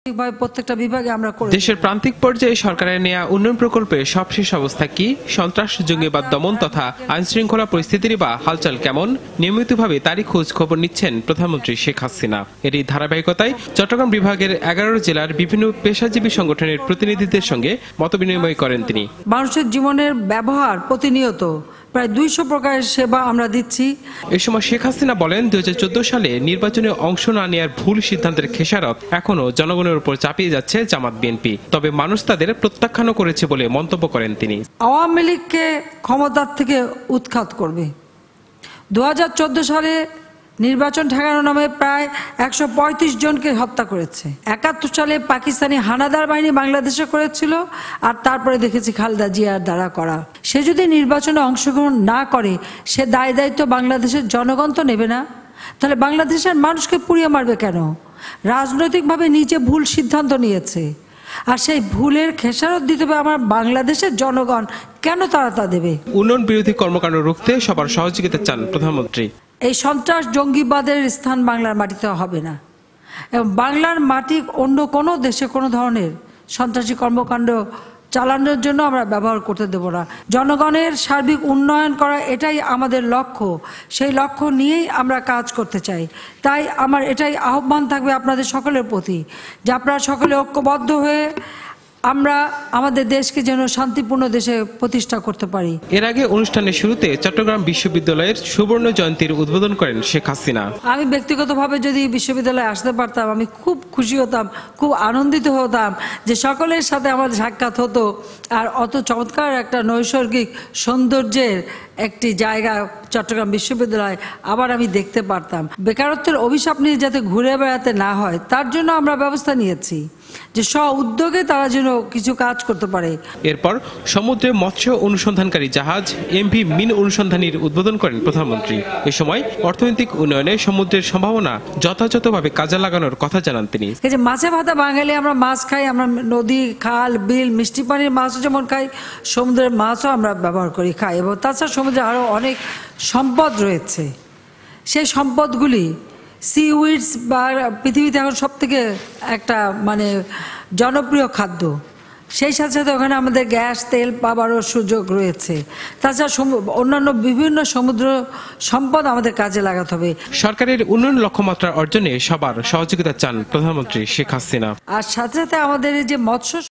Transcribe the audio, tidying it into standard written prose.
প্রত্যেকটা বিভাগে আমরা করি। দেশের প্রান্তিক পর্যায়ে সরকারের নেওয়া উন্নয়ন প্রকল্পের সবশেষ অবস্থা কি, সন্ত্রাস জঙ্গিবাদ দমন তথা আইনশৃঙ্খলা পরিস্থিতির বা হালচাল কেমন, নিয়মিতভাবে তারই খোঁজ খবর নিচ্ছেন প্রধানমন্ত্রী শেখ হাসিনা। এরই ধারাবাহিকতায় চট্টগ্রাম বিভাগের 11 জেলার বিভিন্ন পেশাজীবী সংগঠনের প্রতিনিধিদের সঙ্গে মতবিনিময় করেন তিনি। মানুষের জীবনের ব্যবহার প্রতিনিয়ত প্রায় 200 প্রকারের সেবা আমরা দিচ্ছি। এ সময় শেখ হাসিনা বলেন 2014 সালে নির্বাচনে অংশ না নেওয়ার ভুল সিদ্ধান্তের খেসারত এখনো জনগণের উপর চাপিয়ে যাচ্ছে জামাত বিএনপি, তবে মানুষ তাদের প্রত্যাখ্যানও করেছে বলে মন্তব্য করেন তিনি। আওয়ামী লীগকে ক্ষমতার থেকে উৎখাত করবে। 2014 সালে নির্বাচন ঠেকানোর নামে প্রায় 135 জনকে হত্যা করেছে। 71 সালে পাকিস্তানি হানাদার বাহিনী বাংলাদেশে করেছিল, আর তারপরে দেখেছি খালেদা জিয়ার দ্বারা করা। সে যদি নির্বাচনে অংশগ্রহণ না করে, সে দায়িত্ব বাংলাদেশের জনগণ তো নেবে না। তাহলে বাংলাদেশের মানুষকে পুড়িয়ে মারবে কেন? রাজনৈতিকভাবে নিজে ভুল সিদ্ধান্ত নিয়েছে, আর সেই ভুলের খেসারত দিতে হবে আমার বাংলাদেশের জনগণ। কেন তারা তা দেবে? উন্নয়ন বিরোধী কর্মকাণ্ড রুখতে সবার সহযোগিতা চান প্রধানমন্ত্রী। এই সন্ত্রাস জঙ্গিবাদের স্থান বাংলার মাটিতে হবে না, এবং বাংলার মাটি অন্য কোনো দেশে কোনো ধরনের সন্ত্রাসী কর্মকাণ্ড চালানোর জন্য আমরা ব্যবহার করতে দেব না। জনগণের সার্বিক উন্নয়ন করা এটাই আমাদের লক্ষ্য, সেই লক্ষ্য নিয়েই আমরা কাজ করতে চাই। তাই আমার এটাই আহ্বান থাকবে আপনাদের সকলের প্রতি, যে আপনারা সকলে ঐক্যবদ্ধ হয়ে আমরা আমাদের দেশকে যেন শান্তিপূর্ণ দেশে প্রতিষ্ঠা করতে পারি। এর আগে অনুষ্ঠানের শুরুতে চট্টগ্রাম বিশ্ববিদ্যালয়ের সুবর্ণ জয়ন্তীর উদ্বোধন করেন শেখ হাসিনা। আমি ব্যক্তিগতভাবে যদি বিশ্ববিদ্যালয়ে আসতে পারতাম, আমি খুব খুশি হতাম, খুব আনন্দিত হতাম যে সকলের সাথে আমার সাক্ষাৎ হতো, আর অত চমৎকার একটা নৈসর্গিক সৌন্দর্যের একটি জায়গা চট্টগ্রাম বিশ্ববিদ্যালয় আবার আমি দেখতে পারতাম। বেকারত্বের অভিশাপ নিয়ে যাতে ঘুরে বেড়াতে না হয়, তার জন্য আমরা ব্যবস্থা নিয়েছি যে স্ব উদ্যোগে তারা যেন কিছু কাজ করতে পারে। এরপর সমুদ্রে মৎস্য অনুসন্ধানকারী জাহাজ এমভি মিন অনুসন্ধানীর উদ্বোধন করেন প্রধানমন্ত্রী। এ সময় অর্থনৈতিক উন্নয়নে সমুদ্রের সম্ভাবনা যথাযথভাবে কাজে লাগানোর কথা জানান তিনি। এই যে মাছে ভাতা বাঙালি, আমরা মাছ খাই, আমরা নদী, খাল, বিল, মিষ্টি পানির মাছও যেমন খাই, সমুদ্রের মাছও আমরা ব্যবহার করি, খাই, এবং তাছাড়া সমুদ্রে আরও অনেক সম্পদ রয়েছে। সেই সম্পদগুলি সি উইডস বা পৃথিবীতে এখন সব থেকে একটা জনপ্রিয় খাদ্য। সেই সাথে সাথে ওখানে আমাদের গ্যাস, তেল পাওয়ারও সুযোগ রয়েছে। তাছাড়া অন্যান্য বিভিন্ন সমুদ্র সম্পদ আমাদের কাজে লাগাতে হবে। সরকারের উন্নয়ন লক্ষ্যমাত্রা অর্জনে সবার সহযোগিতা চান প্রধানমন্ত্রী শেখ হাসিনা। আর সাথে সাথে আমাদের যে মৎস্য